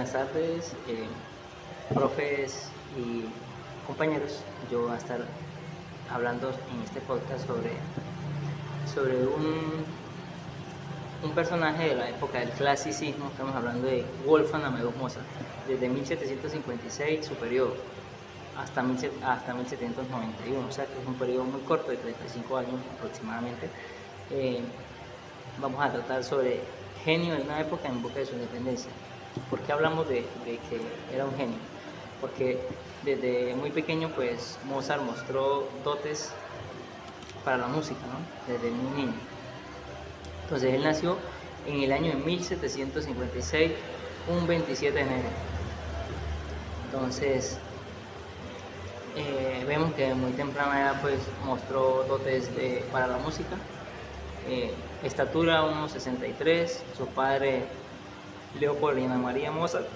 Buenas tardes, profes y compañeros. Yo voy a estar hablando en este podcast sobre un personaje de la época del clasicismo. Estamos hablando de Wolfgang Amadeus Mozart, desde 1756, su periodo, hasta 1791, o sea que es un periodo muy corto, de 35 años aproximadamente. Vamos a tratar sobre genio de una época en busca de su independencia. ¿Por qué hablamos de que era un genio? Porque desde muy pequeño pues Mozart mostró dotes para la música, ¿no? Desde muy niño. Entonces él nació en el año de 1756, un 27 de enero. Entonces vemos que de muy temprana edad pues mostró dotes para la música. Estatura 1,63, su padre Leopoldina María Mozart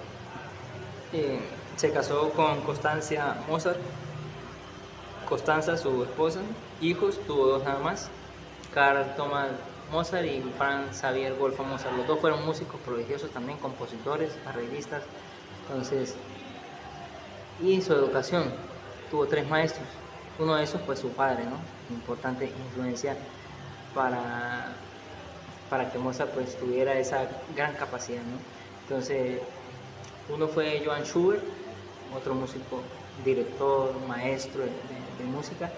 se casó con Constancia Mozart. Constanza, su esposa, hijos, tuvo dos nada más, Karl Thomas Mozart y Franz Xavier Wolfgang Mozart. Los dos fueron músicos prodigiosos también, compositores, arreglistas. Entonces, y en su educación tuvo tres maestros. Uno de esos pues su padre, ¿no? Importante influencia para que Mozart pues tuviera esa gran capacidad, ¿no? Entonces, uno fue Johann Schubert, otro músico, director, maestro de música,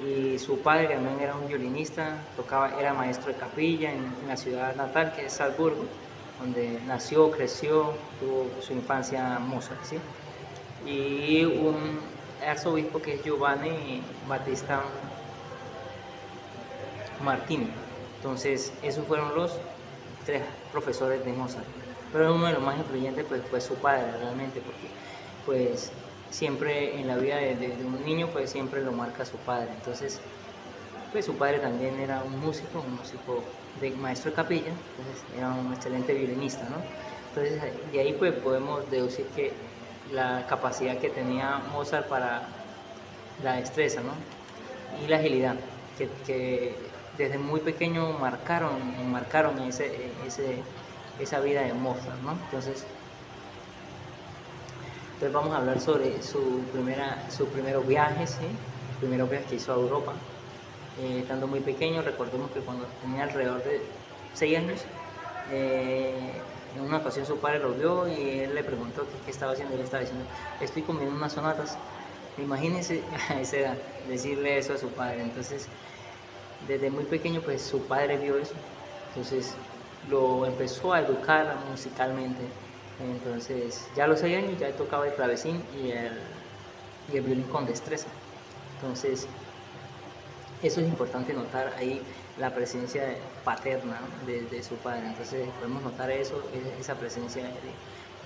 y su padre también era un violinista, era maestro de capilla en la ciudad natal, que es Salzburgo, donde nació, creció, tuvo su infancia Mozart, ¿sí? Y un arzobispo que es Giovanni Battista Martini. Entonces, esos fueron los tres profesores de Mozart. Pero uno de los más influyentes pues, fue su padre realmente, porque pues siempre en la vida de un niño pues siempre lo marca su padre. Entonces, pues su padre también era un músico de maestro de capilla, entonces era un excelente violinista, ¿no? Entonces, de ahí pues podemos deducir que la capacidad que tenía Mozart para la destreza, ¿no? Y la agilidad, que desde muy pequeño marcaron esa vida de Mozart, ¿no? Entonces vamos a hablar sobre sus primeros viajes, ¿sí? Los primeros viajes que hizo a Europa. Estando muy pequeño, recordemos que cuando tenía alrededor de 6 años, en una ocasión su padre lo vio y él le preguntó qué estaba haciendo. Él estaba diciendo, estoy comiendo unas sonatas. Imagínense a esa edad decirle eso a su padre. Entonces, desde muy pequeño, pues su padre vio eso. Entonces, lo empezó a educar musicalmente. Entonces, ya a los 6 años ya tocaba el clavecín y el violín con destreza. Entonces, eso es importante notar ahí la presencia paterna de su padre. Entonces, podemos notar eso, esa presencia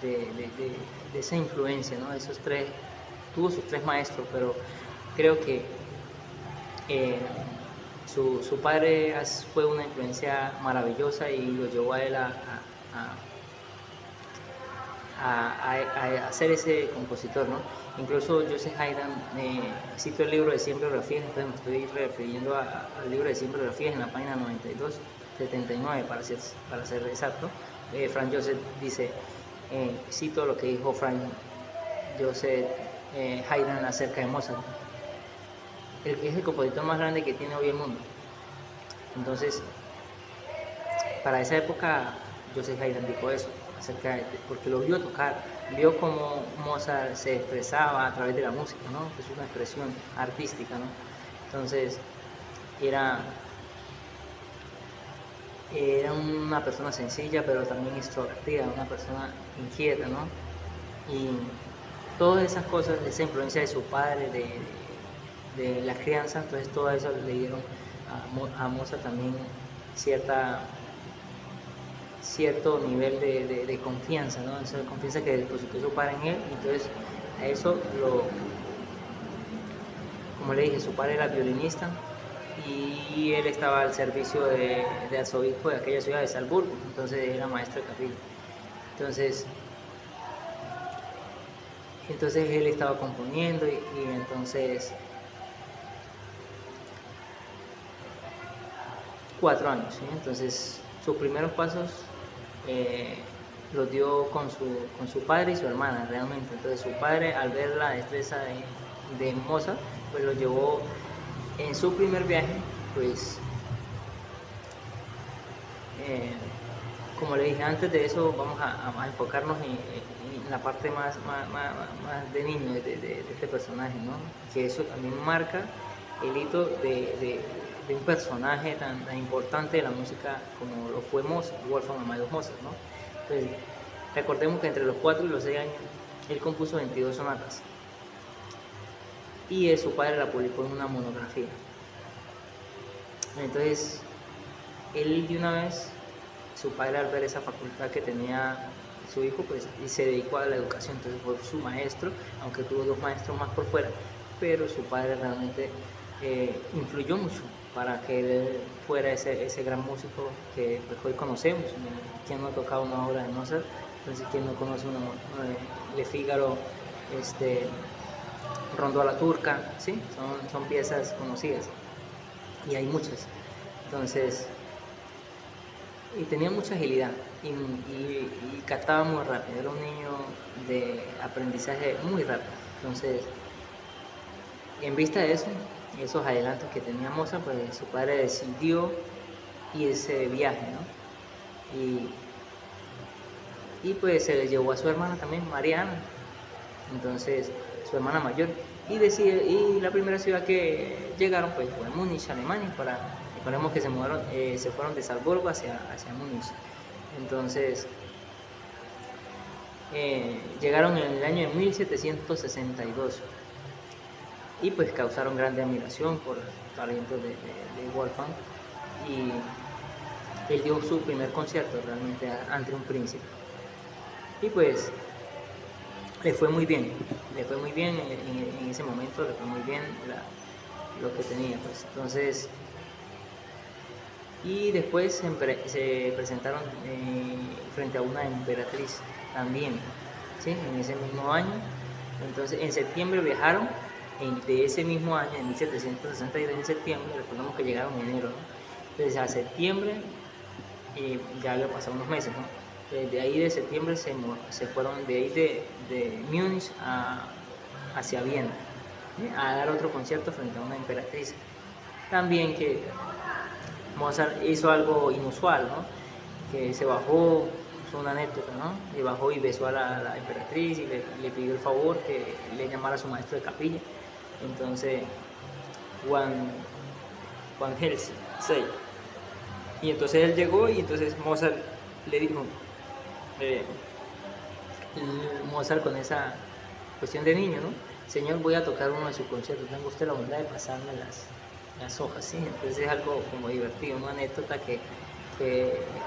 de esa influencia, ¿no? Esos tres, tuvo sus tres maestros, pero creo que su padre fue una influencia maravillosa y lo llevó a él a ser ese compositor, ¿no? Incluso Joseph Haydn, cito el libro de 100 biografías, entonces me estoy refiriendo al libro de 100 biografías en la página 92, 79 para ser exacto. Franz Joseph dice, cito lo que dijo Franz Joseph Haydn acerca de Mozart: es el compositor más grande que tiene hoy el mundo. Entonces, para esa época, Joseph Haydn dijo eso, porque lo vio tocar, vio cómo Mozart se expresaba a través de la música, ¿no? Es una expresión artística, ¿no? Entonces, era una persona sencilla, pero también extrovertida, una persona inquieta, ¿no? Y todas esas cosas, esa influencia de su padre, de la crianza, entonces todo eso le dieron a Mozart también cierto nivel de confianza, ¿no? Esa confianza que depositó su padre en él. Entonces a eso como le dije, su padre era violinista y él estaba al servicio de arzobispo de aquella ciudad de Salzburgo, entonces era maestro de capilla. Entonces él estaba componiendo y entonces 4 años, ¿sí? Entonces sus primeros pasos los dio con su padre y su hermana realmente. Entonces su padre, al ver la destreza de Mozart, pues lo llevó en su primer viaje, pues eh, como le dije antes de eso, vamos a enfocarnos en la parte más de niño de este personaje, ¿no? Que eso también marca el hito de un personaje tan importante de la música como lo fue Mozart, Wolfgang Amadeus Mozart, ¿no? Entonces, recordemos que entre los 4 y los 6 años él compuso 22 sonatas y su padre la publicó en una monografía. Entonces, él de una vez, su padre, al ver esa facultad que tenía su hijo, pues y se dedicó a la educación. Entonces fue su maestro, aunque tuvo 2 maestros más por fuera, pero su padre realmente influyó mucho para que él fuera ese gran músico que pues, hoy conocemos. ¿Quién no ha tocado una obra de Mozart? Entonces, ¿quién no conoce una Le Figaro, Rondó a la Turca? ¿Sí? Son piezas conocidas y hay muchas. Entonces, y tenía mucha agilidad y captaba muy rápido, era un niño de aprendizaje muy rápido. Entonces, en vista de eso, esos adelantos que tenía Mozart, pues su padre decidió irse de viaje, ¿no? Y pues se le llevó a su hermana también, Mariana, entonces su hermana mayor, y la primera ciudad que llegaron pues fue Múnich, Alemania. Recordemos que se fueron de Salzburgo hacia Múnich. Entonces llegaron en el año de 1762 y pues causaron grande admiración por el talento de Wolfgang, y él dio su primer concierto realmente ante un príncipe y pues le fue muy bien en ese momento, le fue muy bien lo que tenía, pues. Entonces, y después se presentaron frente a una emperatriz también, ¿sí? En ese mismo año. Entonces, en septiembre viajaron, de ese mismo año, en 1762, en septiembre, recordemos que llegaron en enero, ¿no? Entonces, a septiembre ya había pasado unos meses, ¿no? De ahí de septiembre se fueron de ahí de Múnich hacia Viena, ¿sí? A dar otro concierto frente a una emperatriz. También que Mozart hizo algo inusual, ¿no? Que se bajó, es una anécdota, ¿no? Y bajó y besó a la emperatriz y le pidió el favor que le llamara a su maestro de capilla. Entonces, Juan Helsing, y entonces él llegó y entonces Mozart le dijo, Mozart con esa cuestión de niño, ¿no? Señor, voy a tocar uno de sus conciertos, tenga usted la bondad de pasarme las hojas, ¿sí? Entonces es algo como divertido, una anécdota que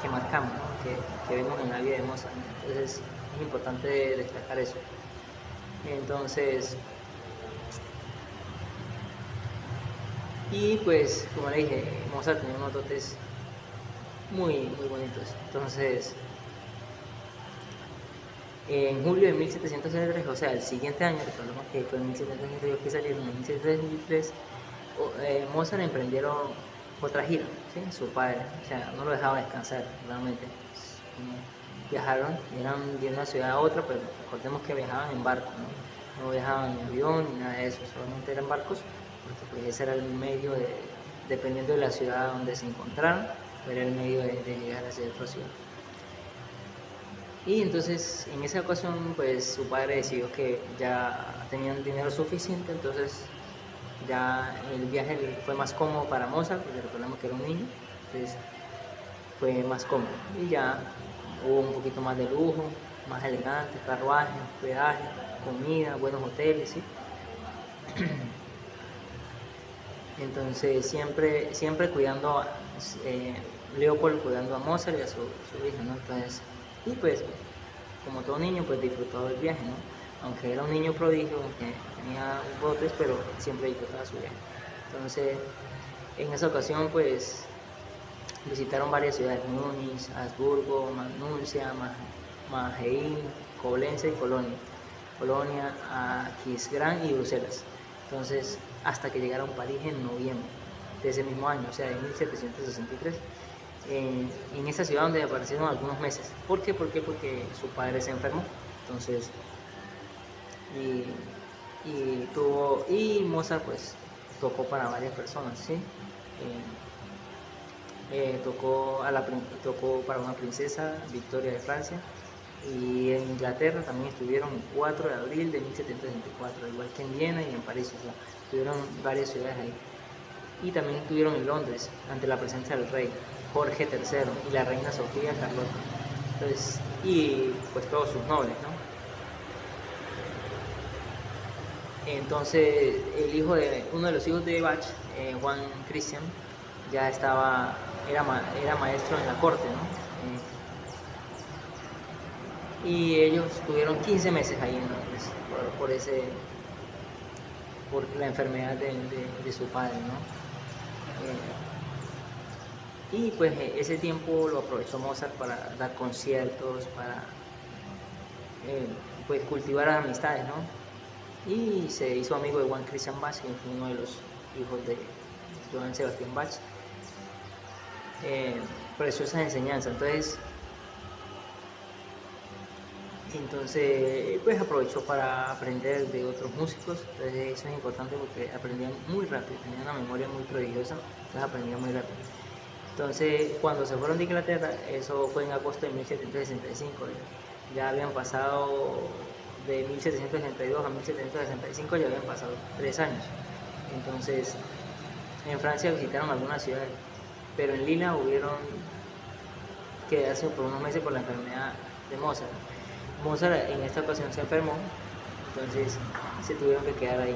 marcamos, ¿no? que vemos en la vida de Mozart. Entonces es importante destacar eso. Entonces, y pues como le dije, Mozart tenía unos dotes muy bonitos. Entonces, en julio de 1763, o sea, el siguiente año, recordemos que fue en 1762 que salieron, en 1763, Mozart emprendieron otra gira, ¿sí? Su padre, o sea, no lo dejaba descansar realmente. Viajaron, eran de una ciudad a otra, pero recordemos que viajaban en barco, no viajaban en avión ni nada de eso, solamente eran barcos, porque pues ese era el medio dependiendo de la ciudad donde se encontraran, era el medio de llegar hacia otra ciudad. Y entonces en esa ocasión pues su padre decidió que ya tenían dinero suficiente, entonces ya el viaje fue más cómodo para Mozart, porque recordemos que era un niño, entonces fue más cómodo y ya hubo un poquito más de lujo, más elegante, carruaje, hospedaje, comida, buenos hoteles, ¿sí? Entonces siempre cuidando Leopold cuidando a Mozart y a su hija, ¿no? Entonces, y pues como todo niño pues disfrutaba del viaje, ¿no? Aunque era un niño prodigio, aunque tenía dotes, pero siempre disfrutaba su viaje. Entonces en esa ocasión pues visitaron varias ciudades: Múnich, Habsburgo, Manuncia, Mahein, Coblenza y Colonia, Aquisgrán y Bruselas. Entonces, hasta que llegaron a París en noviembre de ese mismo año, o sea, de 1763. en esa ciudad donde aparecieron algunos meses. ¿Por qué? Porque su padre se enfermó. Entonces, y Mozart pues tocó para varias personas, ¿sí? Tocó para una princesa, Victoria de Francia, y en Inglaterra también estuvieron el 4 de abril de 1764, igual que en Viena y en París, o sea, estuvieron varias ciudades ahí. Y también estuvieron en Londres, ante la presencia del rey Jorge III y la reina Sofía Carlota. Entonces, y pues todos sus nobles, ¿no? Entonces, uno de los hijos de Bach, Juan Christian, ya era maestro en la corte, ¿no? Y ellos tuvieron 15 meses ahí en Londres por la enfermedad de su padre, ¿no? Y pues ese tiempo lo aprovechó Mozart para dar conciertos, para pues cultivar las amistades, ¿no? Y se hizo amigo de Juan Christian Bach, que fue uno de los hijos de Johann Sebastian Bach. Preciosas enseñanzas. Entonces, pues aprovechó para aprender de otros músicos. Entonces eso es importante porque aprendían muy rápido, tenían una memoria muy prodigiosa, entonces aprendían muy rápido. Entonces, cuando se fueron de Inglaterra, eso fue en agosto de 1765, ya habían pasado de 1762 a 1765, ya habían pasado 3 años. Entonces, en Francia visitaron algunas ciudades, pero en Lila hubieron quedarse por unos meses por la enfermedad de Mozart. Mozart en esta ocasión se enfermó, entonces se tuvieron que quedar ahí.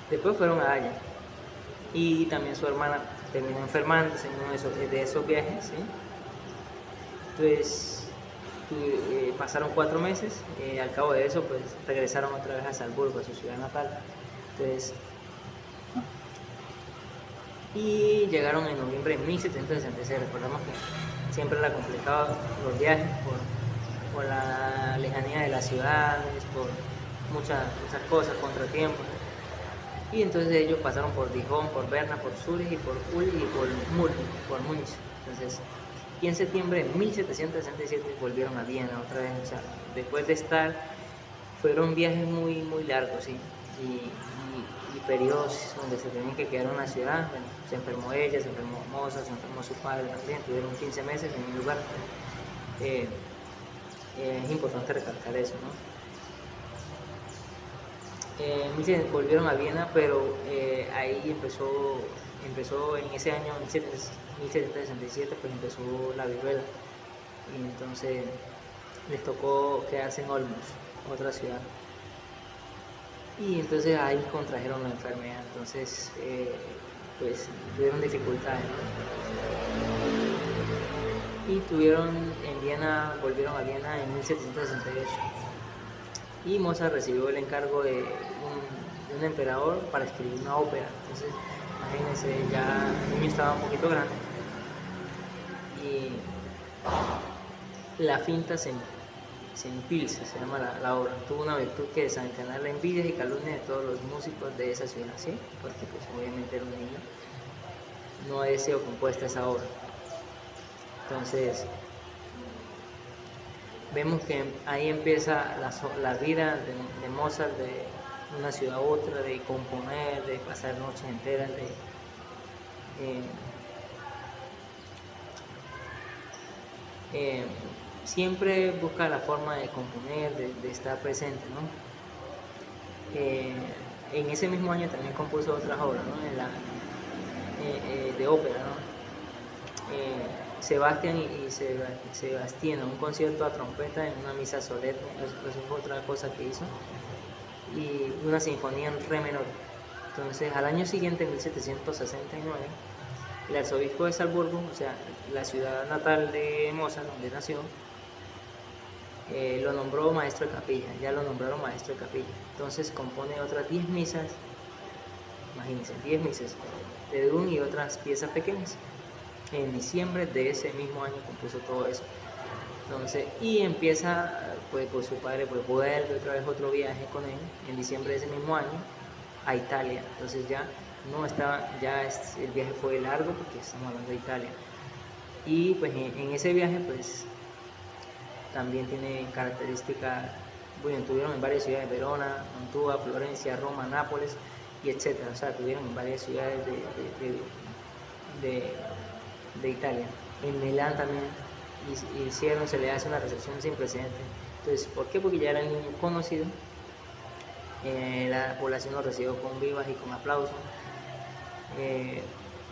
Después fueron a Haya y también su hermana terminó enfermándose en uno de esos viajes, ¿sí? Entonces pasaron 4 meses, al cabo de eso pues regresaron otra vez a Salzburgo, a su ciudad natal. Entonces, y llegaron en noviembre de 1766. Recordemos que siempre era complicado los viajes por la lejanía de las ciudades, por muchas cosas, contratiempos. Y entonces ellos pasaron por Dijon, por Berna, por Zurich, y por Ulm y por Múnich. Entonces, y en septiembre de 1767 volvieron a Viena otra vez. O sea, después de fueron viajes muy, muy largos, ¿sí? Y periodos donde se tenían que quedar en una ciudad. Bueno, se enfermó ella, se enfermó Mozart, se enfermó su padre también, tuvieron 15 meses en un lugar. Es importante recalcar eso, ¿no? Volvieron a Viena, pero ahí empezó en ese año 1767, pues empezó la viruela, y entonces les tocó quedarse en Olmos, otra ciudad, y entonces ahí contrajeron la enfermedad. Entonces pues tuvieron dificultades, y volvieron a Viena en 1768, y Mozart recibió el encargo de un emperador para escribir una ópera. Entonces imagínense, ya el niño estaba un poquito grande y la finta Sempilse se llama la obra. Tuvo una virtud que desencadenar la envidia y calumnia de todos los músicos de esa ciudad, ¿sí? Porque pues obviamente era un niño, no había sido compuesta esa obra. Entonces vemos que ahí empieza la vida de Mozart, de una ciudad a otra, de componer, de pasar noches enteras, siempre busca la forma de componer, de estar presente, ¿no? En ese mismo año también compuso otras obras, ¿no? De ópera, ¿no? Sebastián y Sebastián, un concierto a trompeta en una misa solemne, eso es otra cosa que hizo, y una sinfonía en re menor. Entonces, al año siguiente, en 1769, el arzobispo de Salzburgo, o sea, la ciudad natal de Mozart, donde nació, lo nombró maestro de capilla, ya lo nombraron maestro de capilla. Entonces compone otras 10 misas, imagínense, 10 misas de Dune y otras piezas pequeñas. En diciembre de ese mismo año compuso todo eso. Entonces, y empieza, pues por su padre, pues vuelve otra vez otro viaje con él, en diciembre de ese mismo año, a Italia. Entonces ya no estaba, el viaje fue largo porque estamos hablando de Italia. Y pues en ese viaje pues también tiene características, bueno, tuvieron en varias ciudades: Verona, Mantua, Florencia, Roma, Nápoles y etcétera. O sea, tuvieron en varias ciudades de Italia. En Milán también se le hace una recepción sin precedentes. Entonces, ¿por qué? Porque ya era el niño conocido. La población lo recibió con vivas y con aplausos.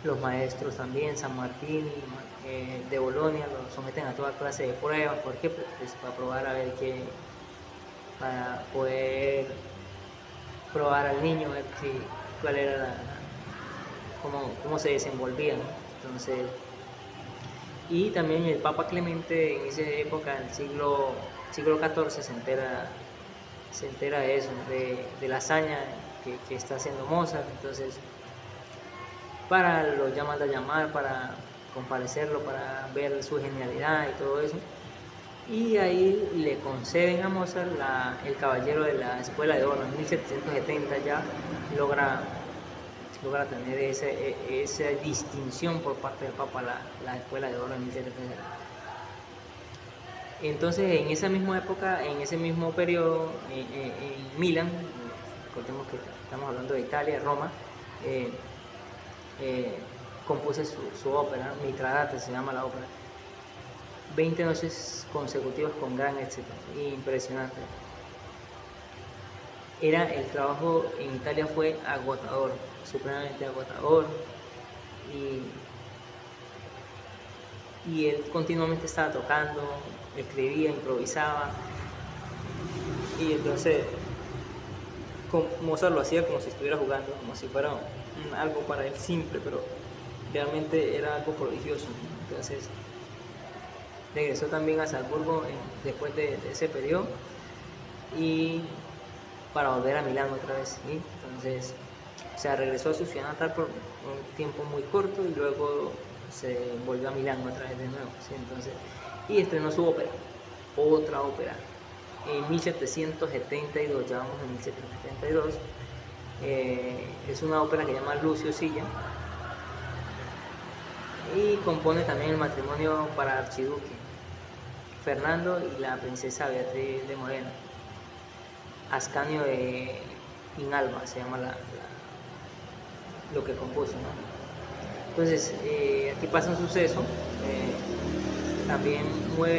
Los maestros también, San Martín de Bolonia, lo someten a toda clase de pruebas. ¿Por qué? Pues para probar a ver qué, para poder probar al niño, ver cuál era cómo se desenvolvía, ¿no? Entonces, y también el Papa Clemente en esa época, en el siglo XIV, se entera de eso, de la hazaña que está haciendo Mozart. Entonces, lo llaman a llamar para comparecerlo, para ver su genialidad y todo eso. Y ahí le conceden a Mozart el caballero de la Escuela de Oro. En 1770 ya logra tener esa distinción por parte del Papa, la Escuela de Oro en 1770. Entonces, en esa misma época, en ese mismo periodo, en Milán, recordemos que estamos hablando de Italia, Roma, compuse su ópera, Mitradate se llama la ópera. 20 noches consecutivas con gran éxito, impresionante. El trabajo en Italia fue agotador, supremamente agotador, y él continuamente estaba tocando, escribía, improvisaba, y entonces Mozart lo hacía como si estuviera jugando, como si fuera algo para él simple, pero realmente era algo prodigioso. Entonces regresó también a Salzburgo después de ese periodo, y para volver a Milán otra vez, ¿sí? Entonces, o sea, regresó a su ciudad natal por un tiempo muy corto y luego se volvió a Milán otra vez de nuevo, ¿sí? Entonces, y estrenó su ópera, otra ópera, en 1772, ya vamos en 1772. Es una ópera que se llama Lucio Silla, y compone también el matrimonio para archiduque Fernando y la princesa Beatriz de Modena. Ascanio de Inalba se llama lo que compuso, ¿no? Entonces, aquí pasa un suceso, también mueve